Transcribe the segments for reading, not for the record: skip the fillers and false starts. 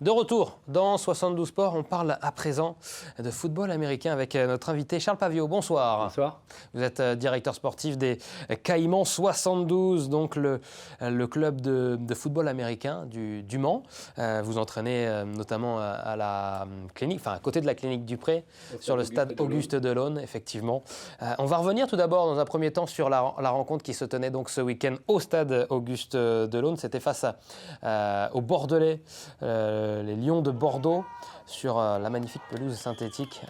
De retour dans 72 Sports, on parle à présent de football américain avec notre invité Charles Paviot. Bonsoir. Bonsoir. Vous êtes directeur sportif des Caïmans 72, donc le club de football américain du Mans. Vous entraînez notamment à la clinique, enfin à côté de la clinique Dupré, sur le stade Auguste Delaune, effectivement. On va revenir tout d'abord dans un premier temps sur la rencontre qui se tenait donc ce week-end au stade Auguste Delaune. C'était face aux Bordelais. Les Lions de Bordeaux sur la magnifique pelouse synthétique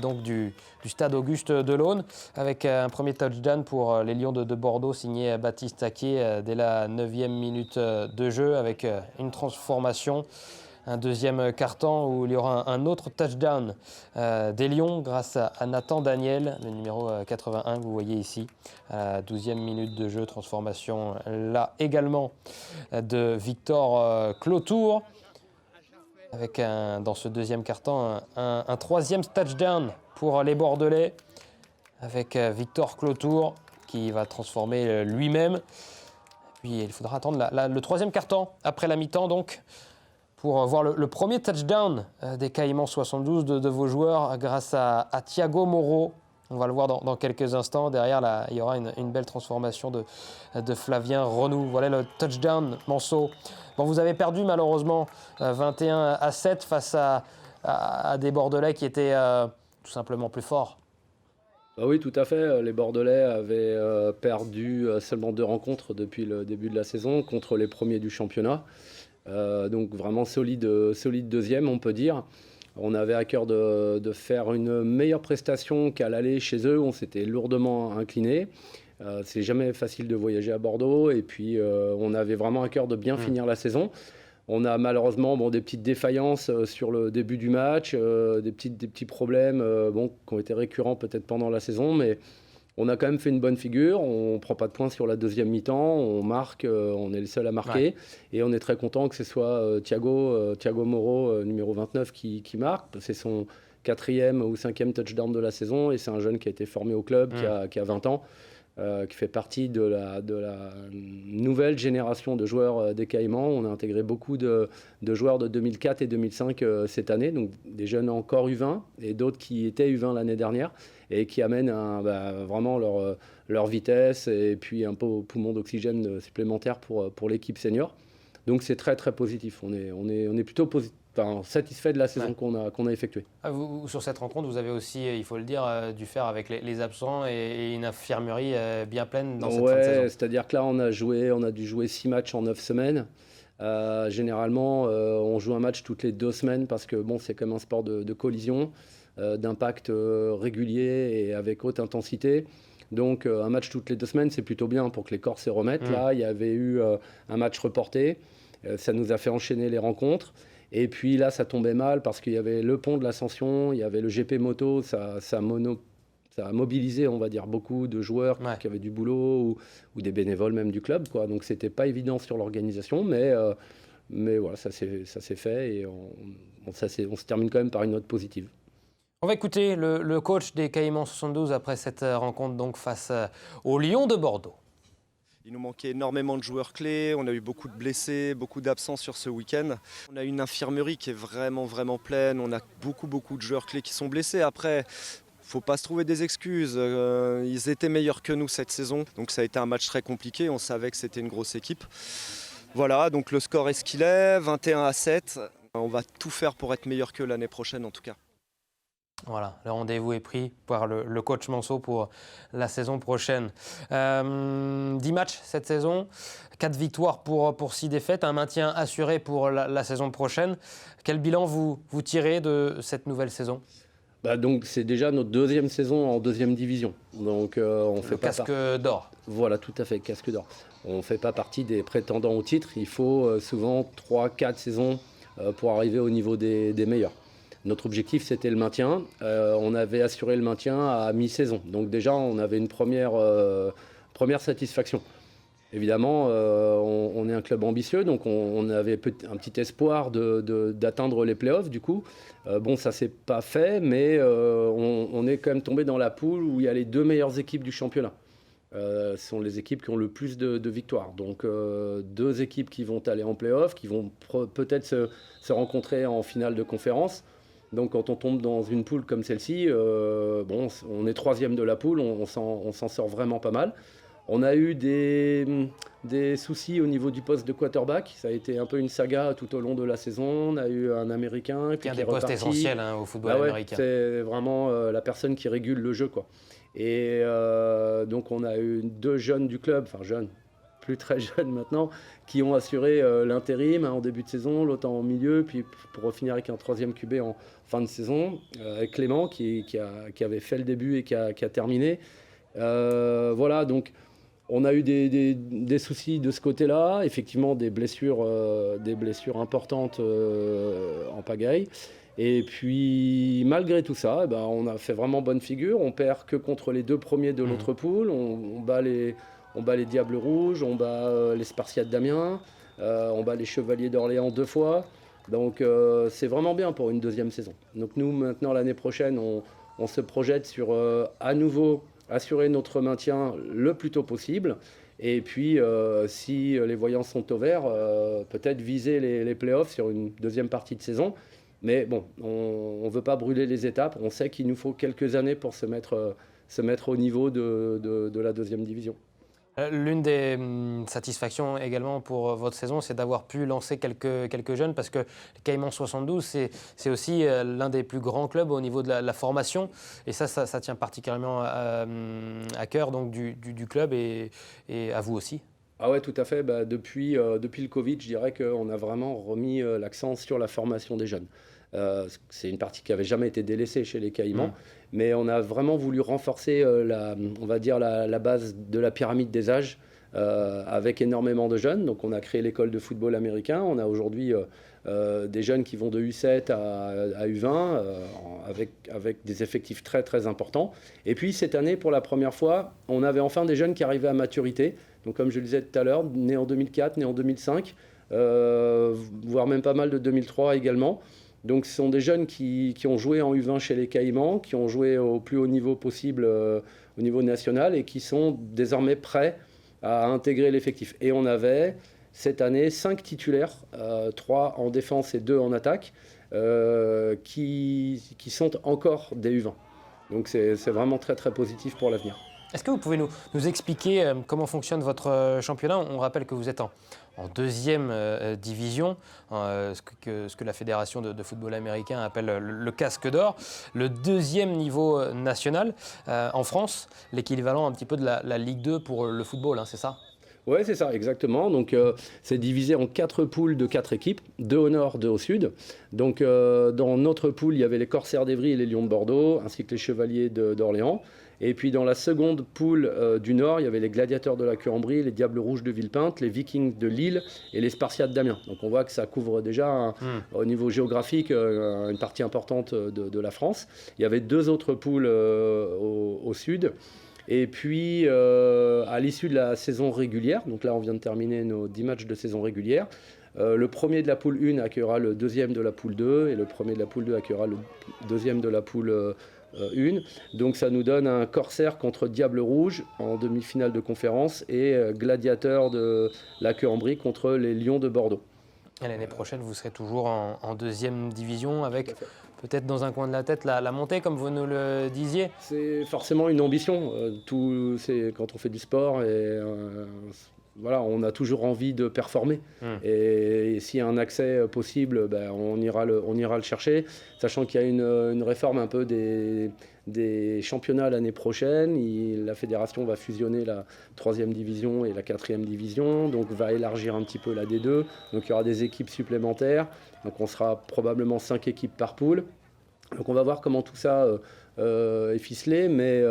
donc du stade Auguste Delaune, avec un premier touchdown pour les Lions de Bordeaux signé Baptiste Taquier dès la 9e minute de jeu, avec une transformation. Un deuxième quart-temps où il y aura un autre touchdown des Lions grâce à Nathan Daniel, le numéro 81 que vous voyez ici. À la 12e minute de jeu, transformation là également de Victor Clotour. Avec dans ce deuxième quart-temps un troisième touchdown pour les Bordelais, avec Victor Clotour qui va transformer lui-même. Puis il faudra attendre le troisième quart-temps après la mi-temps donc, pour voir le premier touchdown des Caïmans 72 de vos joueurs grâce à Thiago Moreau. On va le voir dans quelques instants. Derrière, là, il y aura une belle transformation de Flavien Renou. Voilà le touchdown Manceau. Bon, vous avez perdu malheureusement 21-7 face à des Bordelais qui étaient tout simplement plus forts. Ah oui, tout à fait. Les Bordelais avaient perdu seulement 2 rencontres depuis le début de la saison contre les premiers du championnat. Donc vraiment solide deuxième, on peut dire. On avait à cœur de faire une meilleure prestation qu'à l'aller chez eux. On s'était lourdement incliné. C'est jamais facile de voyager à Bordeaux. Et puis, on avait vraiment à cœur de bien finir la saison. On a malheureusement des petites défaillances sur le début du match, des petits problèmes qui ont été récurrents peut-être pendant la saison. Mais on a quand même fait une bonne figure. On ne prend pas de points sur la deuxième mi-temps. On marque, on est les seuls à marquer. Ouais. Et on est très content que ce soit Thiago Moreau, numéro 29, qui marque. C'est son 4e ou 5e touchdown de la saison. Et c'est un jeune qui a été formé au club, qui a 20 ans, qui fait partie de la nouvelle génération de joueurs des Caïmans. On a intégré beaucoup de joueurs de 2004 et 2005 cette année. Donc des jeunes encore U20 et d'autres qui étaient U20 l'année dernière, et qui amènent vraiment leur vitesse et puis un poumon d'oxygène supplémentaire pour l'équipe senior. Donc c'est très très positif. On est plutôt satisfait de la saison qu'on a effectuée. Sur cette rencontre, vous avez aussi, il faut le dire, dû faire avec les absents et une infirmerie bien pleine dans cette fin de saison. C'est-à-dire que là, on a dû jouer 6 matchs en 9 semaines. Généralement, on joue un match toutes les 2 semaines parce que c'est comme un sport de collision, d'impact régulier et avec haute intensité. Donc un match toutes les 2 semaines, c'est plutôt bien pour que les corps se remettent. Là, il y avait eu un match reporté. Ça nous a fait enchaîner les rencontres. Et puis là, ça tombait mal parce qu'il y avait le pont de l'Ascension, il y avait le GP moto, ça a mobilisé, on va dire, beaucoup de joueurs qui avaient du boulot ou des bénévoles même du club, quoi. Donc c'était pas évident sur l'organisation, mais voilà, ça s'est fait et on se termine quand même par une note positive. On va écouter le coach des Caïmans 72 après cette rencontre donc face aux Lions de Bordeaux. Il nous manquait énormément de joueurs clés, on a eu beaucoup de blessés, beaucoup d'absents sur ce week-end. On a une infirmerie qui est vraiment, vraiment pleine, on a beaucoup de joueurs clés qui sont blessés. Après, faut pas se trouver des excuses, ils étaient meilleurs que nous cette saison, donc ça a été un match très compliqué, on savait que c'était une grosse équipe. Voilà, donc le score est ce qu'il est, 21-7. On va tout faire pour être meilleur qu'eux l'année prochaine en tout cas. Voilà, le rendez-vous est pris par le coach Manceau pour la saison prochaine. 10 matchs cette saison, 4 victoires pour 6 défaites, un maintien assuré pour la saison prochaine. Quel bilan vous tirez de cette nouvelle saison ? Donc c'est déjà notre 2e saison en 2e division. Donc on fait pas casque d'or. Voilà, tout à fait, casque d'or. On ne fait pas partie des prétendants au titre. Il faut souvent 3-4 saisons pour arriver au niveau des meilleurs. Notre objectif, c'était le maintien. On avait assuré le maintien à mi-saison. Donc déjà, on avait une première satisfaction. Évidemment, on est un club ambitieux, donc on avait un petit espoir d'atteindre les playoffs. Du coup, ça ne s'est pas fait, mais on est quand même tombé dans la poule où il y a les 2 meilleures équipes du championnat. sont les équipes qui ont le plus de victoires. Donc 2 équipes qui vont aller en play-off, qui vont peut-être se rencontrer en finale de conférence. Donc quand on tombe dans une poule comme celle-ci, on est 3e de la poule, on s'en sort vraiment pas mal. On a eu des soucis au niveau du poste de quarterback. Ça a été un peu une saga tout au long de la saison. On a eu un Américain qui est un des postes essentiels au football américain. C'est vraiment la personne qui régule le jeu, quoi. Et donc on a eu 2 jeunes du club, enfin jeunes, plus très jeunes maintenant, qui ont assuré l'intérim en début de saison, l'autre en milieu, puis pour finir avec un 3e QB en fin de saison, avec Clément qui avait fait le début et qui a terminé. Voilà, donc on a eu des soucis de ce côté-là, effectivement des blessures importantes en pagaille. Et puis malgré tout ça, on a fait vraiment bonne figure. On perd que contre les 2 premiers de l'autre poule. On bat les Diables Rouges, on bat les Spartiates d'Amiens, on bat les Chevaliers d'Orléans 2 fois. Donc c'est vraiment bien pour une 2e saison. Donc nous maintenant l'année prochaine, on se projette sur à nouveau assurer notre maintien le plus tôt possible. Et puis, si les voyants sont au vert, peut-être viser les playoffs sur une 2e partie de saison. Mais bon, on ne veut pas brûler les étapes. On sait qu'il nous faut quelques années pour se mettre au niveau de la 2e division. L'une des satisfactions également pour votre saison, c'est d'avoir pu lancer quelques jeunes, parce que les Caïmans 72, c'est aussi l'un des plus grands clubs au niveau de la formation. Et ça tient particulièrement à cœur donc, du club et à vous aussi. Ah ouais, tout à fait. Depuis le Covid, je dirais qu'on a vraiment remis l'accent sur la formation des jeunes. C'est une partie qui n'avait jamais été délaissée chez les Caïmans, mais on a vraiment voulu renforcer la base de la pyramide des âges avec énormément de jeunes. Donc on a créé l'école de football américain. On a aujourd'hui des jeunes qui vont de U7 à U20 avec des effectifs très très importants. Et puis cette année, pour la première fois, on avait enfin des jeunes qui arrivaient à maturité. Donc comme je le disais tout à l'heure, nés en 2004, nés en 2005, voire même pas mal de 2003 également. Donc ce sont des jeunes qui ont joué en U20 chez les Caïmans, qui ont joué au plus haut niveau possible au niveau national et qui sont désormais prêts à intégrer l'effectif. Et on avait cette année 5 titulaires, 3 en défense et 2 en attaque, qui sont encore des U20. Donc c'est vraiment très très positif pour l'avenir. Est-ce que vous pouvez nous expliquer comment fonctionne votre championnat ? On rappelle que vous êtes en 2e division, ce que la Fédération de football américain appelle le casque d'or, le 2e niveau national en France, l'équivalent un petit peu de la Ligue 2 pour le football, c'est ça ? Oui, c'est ça, exactement. Donc, c'est divisé en 4 poules de 4 équipes, 2 au nord, 2 au sud. Donc, dans notre poule, il y avait les Corsaires d'Evry et les Lions de Bordeaux, ainsi que les Chevaliers d'Orléans. Et puis, dans la seconde poule du nord, il y avait les Gladiateurs de la Queue-en-Brie, les Diables Rouges de Villepinte, les Vikings de Lille et les Spartiates d'Amiens. Donc, on voit que ça couvre déjà, au niveau géographique, une partie importante de la France. Il y avait 2 autres poules au sud. Et puis, à l'issue de la saison régulière, donc là on vient de terminer nos 10 matchs de saison régulière, le premier de la poule 1 accueillera le 2e de la poule 2 et le premier de la poule 2 accueillera le 2e de la poule 1. Donc ça nous donne un Corsaire contre Diable Rouge en demi-finale de conférence et Gladiateur de la Queue-en-Brie contre les Lions de Bordeaux. Et l'année prochaine, vous serez toujours en 2e division avec peut-être dans un coin de la tête la montée, comme vous nous le disiez. C'est forcément une ambition. C'est quand on fait du sport et voilà, on a toujours envie de performer. Et s'il y a un accès possible, on ira le chercher, sachant qu'il y a une réforme un peu des championnats l'année prochaine. La fédération va fusionner la 3e division et la 4e division, donc va élargir un petit peu la D2. Donc il y aura des équipes supplémentaires. Donc on sera probablement 5 équipes par poule. Donc on va voir comment tout ça est ficelé, mais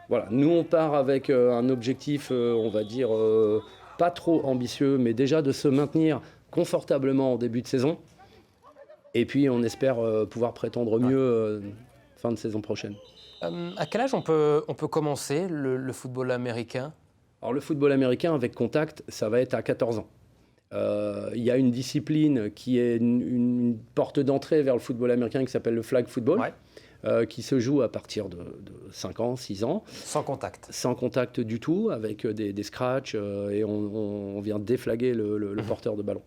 voilà, nous on part avec un objectif, on va dire, pas trop ambitieux, mais déjà de se maintenir confortablement en début de saison. Et puis on espère pouvoir prétendre mieux fin de saison prochaine. À quel âge on peut commencer le football américain ? Alors le football américain avec contact, ça va être à 14 ans. Il y a une discipline qui est une porte d'entrée vers le football américain qui s'appelle le flag football. Ouais. qui se joue à partir de 5 ans, 6 ans. Sans contact. Sans contact du tout, avec des scratchs, et on vient déflaguer le porteur de ballon.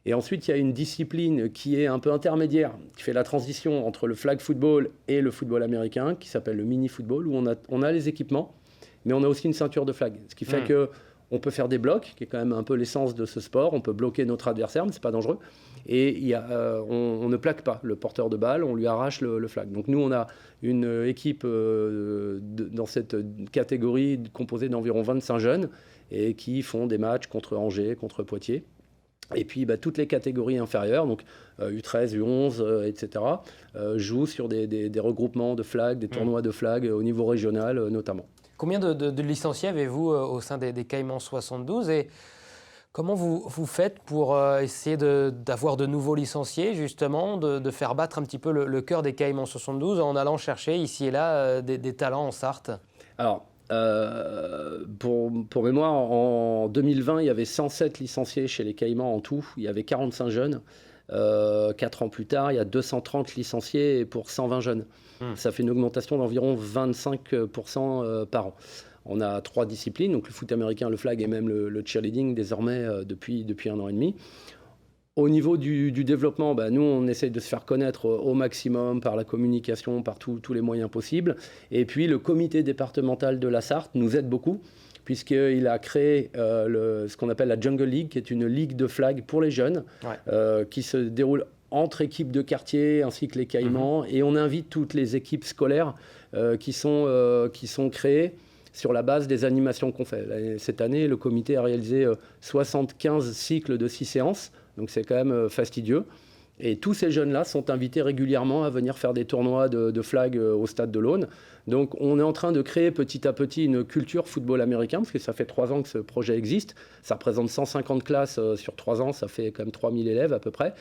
Et ensuite, il y a une discipline qui est un peu intermédiaire, qui fait la transition entre le flag football et le football américain, qui s'appelle le mini-football, où on a les équipements, mais on a aussi une ceinture de flag. Ce qui fait qu'on peut faire des blocs, qui est quand même un peu l'essence de ce sport. On peut bloquer notre adversaire, mais ce n'est pas dangereux. Et on ne plaque pas le porteur de balle, on lui arrache le flag. Donc nous, on a une équipe dans cette catégorie composée d'environ 25 jeunes et qui font des matchs contre Angers, contre Poitiers. Et puis toutes les catégories inférieures, donc U13, U11, etc., jouent sur des regroupements de flags, des tournois de flags au niveau régional notamment. Combien de licenciés avez-vous au sein des Caïmans 72 et comment vous faites pour essayer d'avoir de nouveaux licenciés, justement, de faire battre un petit peu le cœur des Caïmans 72 en allant chercher ici et là des talents en Sarthe? Alors, pour mémoire, en 2020, il y avait 107 licenciés chez les Caïmans en tout. Il y avait 45 jeunes. 4 ans plus tard, il y a 230 licenciés pour 120 jeunes. Ça fait une augmentation d'environ 25% par an. On a 3 disciplines, donc le foot américain, le flag et même le cheerleading désormais depuis 1 an et demi. Au niveau du développement, nous, on essaye de se faire connaître au maximum par la communication, par tous les moyens possibles. Et puis, le comité départemental de la Sarthe nous aide beaucoup, puisqu'il a créé ce qu'on appelle la Jungle League, qui est une ligue de flag pour les jeunes, qui se déroule entre équipes de quartier ainsi que les Caïmans. Et on invite toutes les équipes scolaires qui sont créées sur la base des animations qu'on fait. Cette année, le comité a réalisé 75 cycles de 6 séances. Donc c'est quand même fastidieux. Et tous ces jeunes-là sont invités régulièrement à venir faire des tournois de flag au stade de l'Aune. Donc on est en train de créer petit à petit une culture football américain, parce que ça fait 3 ans que ce projet existe. Ça représente 150 classes sur 3 ans, ça fait quand même 3000 élèves à peu près.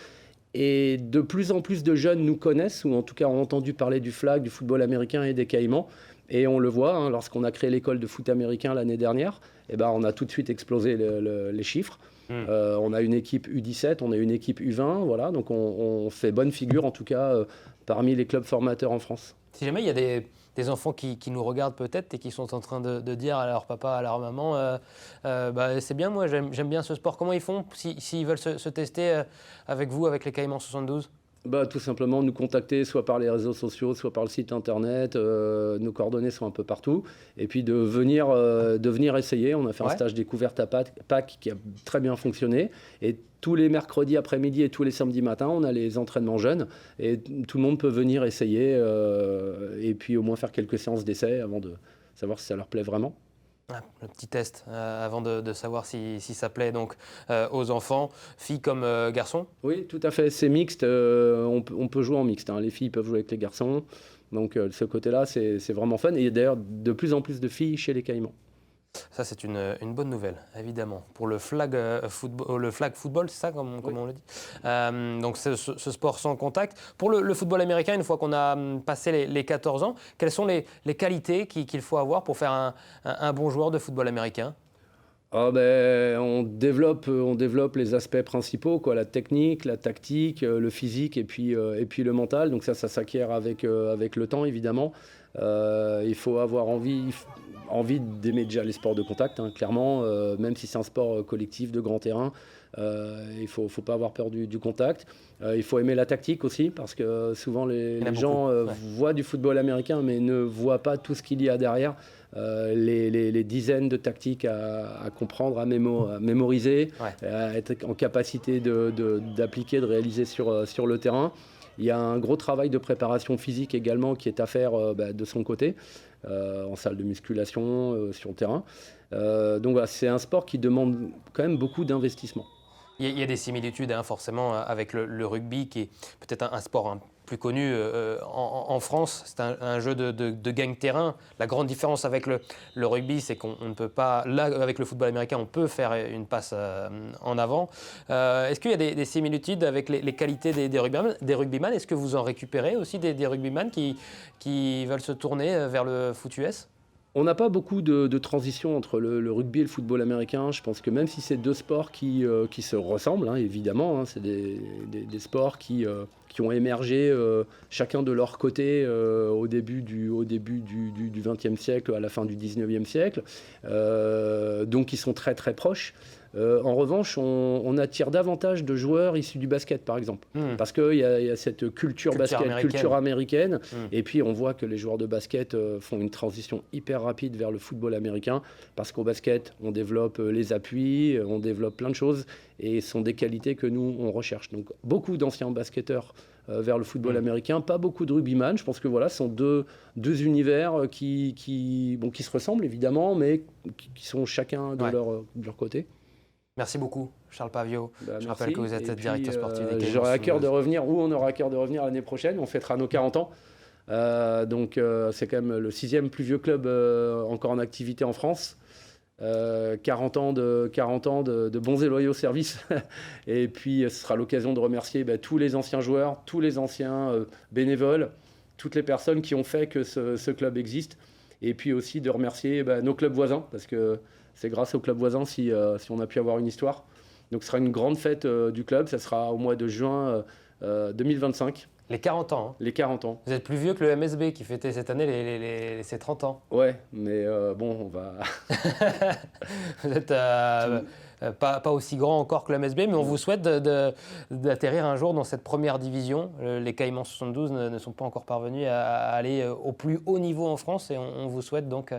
Et de plus en plus de jeunes nous connaissent, ou en tout cas ont entendu parler du flag, du football américain et des Caïmans. Et on le voit, lorsqu'on a créé l'école de foot américain l'année dernière, on a tout de suite explosé les chiffres. On a une équipe U17, on a une équipe U20, voilà, donc on fait bonne figure en tout cas parmi les clubs formateurs en France. Si jamais il y a des enfants qui nous regardent peut-être et qui sont en train de dire à leur papa, à leur maman, c'est bien, moi j'aime bien ce sport, comment ils font s'ils veulent se tester avec vous, avec les Caïmans 72 ? Tout simplement nous contacter soit par les réseaux sociaux, soit par le site internet. Nos coordonnées sont un peu partout. Et puis de venir essayer. On a fait un stage découverte à Pâques qui a très bien fonctionné. Et tous les mercredis après-midi et tous les samedis matins, on a les entraînements jeunes. Et tout le monde peut venir essayer et puis au moins faire quelques séances d'essai avant de savoir si ça leur plaît vraiment. Le petit test avant de savoir si ça plaît donc, aux enfants, filles comme garçons? Oui, tout à fait, c'est mixte, on peut jouer en mixte, les filles peuvent jouer avec les garçons, donc de ce côté-là c'est vraiment fun, et il y a d'ailleurs de plus en plus de filles chez les Caïmans. Ça, c'est une bonne nouvelle, évidemment. Pour le flag football, c'est ça, comme on le dit. Donc, ce sport sans contact. Pour le football américain, une fois qu'on a passé les 14 ans, quelles sont les qualités qu'il faut avoir pour faire un bon joueur de football américain ? On développe les aspects principaux, la technique, la tactique, le physique et puis le mental. Donc ça s'acquiert avec le temps, évidemment. Il faut avoir envie d'aimer déjà les sports de contact, clairement, même si c'est un sport collectif de grand terrain. Il faut pas avoir peur du contact. Il faut aimer la tactique aussi, parce que souvent les gens voient du football américain mais ne voient pas tout ce qu'il y a derrière. Les dizaines de tactiques à comprendre, à mémoriser, à être en capacité d'appliquer, de réaliser sur le terrain. Il y a un gros travail de préparation physique également qui est à faire de son côté, en salle de musculation, sur le terrain. Donc voilà, c'est un sport qui demande quand même beaucoup d'investissement. Il y a des similitudes forcément avec le rugby, qui est peut-être un sport plus connu en France. C'est un jeu de gagne-terrain. La grande différence avec le rugby, c'est qu'on ne peut pas... Là, avec le football américain, on peut faire une passe en avant. Est-ce qu'il y a des similitudes avec les qualités des rugbyman? Est-ce que vous en récupérez aussi des rugbyman qui veulent se tourner vers le foot US? On n'a pas beaucoup de transition entre le rugby et le football américain. Je pense que même si c'est deux sports qui se ressemblent, hein, évidemment, hein, c'est des sports qui ont émergé chacun de leur côté au début du XXe siècle, à la fin du XIXe siècle, donc ils sont très très proches. En revanche, on attire davantage de joueurs issus du basket, par exemple, parce qu'il y a cette culture basket, culture américaine, et puis on voit que les joueurs de basket font une transition hyper rapide vers le football américain, parce qu'au basket, on développe les appuis, on développe plein de choses, et ce sont des qualités que nous, on recherche. Donc beaucoup d'anciens basketteurs vers le football américain, pas beaucoup de rugbyman. Je pense que voilà, ce sont deux univers qui se ressemblent évidemment, mais qui sont chacun de leur côté. Merci beaucoup, Charles Paviot. Je rappelle que vous êtes directeur sportif des Caïmans. J'aurai à cœur de revenir, ou on aura à cœur de revenir l'année prochaine. On fêtera nos 40 ans. Donc c'est quand même le 6e plus vieux club encore en activité en France. 40 ans de bons et loyaux services. Et puis ce sera l'occasion de remercier tous les anciens joueurs, tous les anciens bénévoles, toutes les personnes qui ont fait que ce club existe. Et puis aussi de remercier nos clubs voisins, parce que c'est grâce aux clubs voisins si on a pu avoir une histoire. Donc ce sera une grande fête du club, ça sera au mois de juin 2025. Les 40 ans. Hein. Les 40 ans. Vous êtes plus vieux que le MSB qui fêtait cette année ses 30 ans. Ouais, mais bon, on va... Vous êtes pas aussi grand encore que le MSB, mais on vous souhaite d'atterrir un jour dans cette première division. Les Caïmans 72 ne sont pas encore parvenus à aller au plus haut niveau en France, et on vous souhaite donc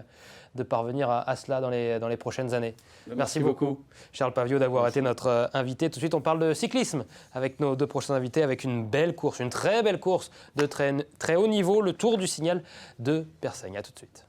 de parvenir à cela dans les prochaines années. Merci beaucoup, Charles Paviot, d'avoir été notre invité. Tout de suite, on parle de cyclisme avec nos 2 prochains invités, avec une belle course, une très belle course de très haut niveau, le Tour du Signal de Persaigne. À tout de suite.